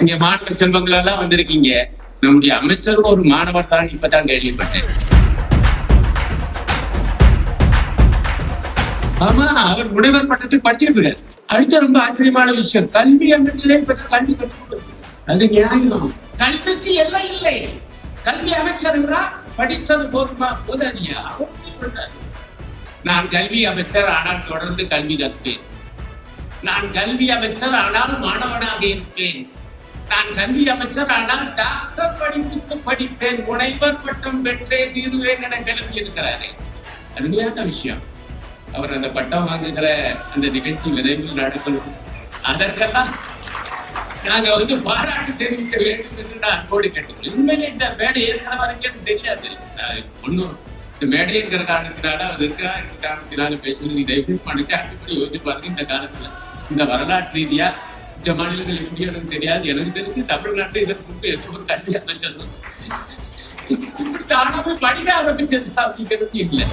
இங்க மாணவ செல்வங்கள் எல்லாம் வந்திருக்கீங்க. நம்முடைய அமைச்சரும் ஒரு மாணவர் தான், இப்பதான் கேள்விப்பட்டேன். ஆமா, அவர் முனைவர் பட்டத்துக்கு படிச்சிருக்காரு. அடுத்த ரொம்ப ஆச்சரியமான விஷயம், கல்வி அமைச்சரே பெற்ற கல்வி கற்றுக் அது நியாயம். கல்விக்கு எல்லாம் இல்லை. கல்வி அமைச்சர் படித்தது போதுமா? போதாதியா? நான் கல்வி அமைச்சர் ஆனால் தொடர்ந்து கல்வி கற்பேன். நான் கல்வி அமைச்சர் ஆனால் மாணவனாக இருப்பேன். நான் கல்வி அமைச்சர் ஆனால் டாக்டர் படிப்புக்கு படிப்பேன், முனைவர் பட்டம் பெற்றே தீர்வேன் என கிளம்பி இருக்கிறாரே. அருமையான விஷயம். அவர் அந்த பட்டம் வாங்குகிற அந்த நிகழ்ச்சி விரைவில் நடக்கணும். அதற்கெல்லாம் நாங்க பாராட்டு தெரிவிக்க வேண்டும் என்று நான் அன்போடு கேட்டுக்கொள்கிறேன். உண்மையிலே இந்த மேடை ஏற்கிற வரைக்கும் தெரியாது. ஒன்னும் இந்த மேடை இருக்கிற காரணத்தினால அவர் இருக்கிற காரணத்தினால பேசுவது இதை மனுக்கு அடிப்படை யோசிச்சு பாருங்க. இந்த காலத்துல இந்த வரலாற்று ரீதியா இந்த மாநிலங்கள் எப்படி எனக்கு தெரியாது. எனக்கு தெரிஞ்சு தமிழ்நாட்டில் இதற்கு எந்த ஒரு கல்வி அமைச்சர் இப்படி தானாக படிக்க ஆரம்பிச்சது அப்படிங்கிறது இல்லை.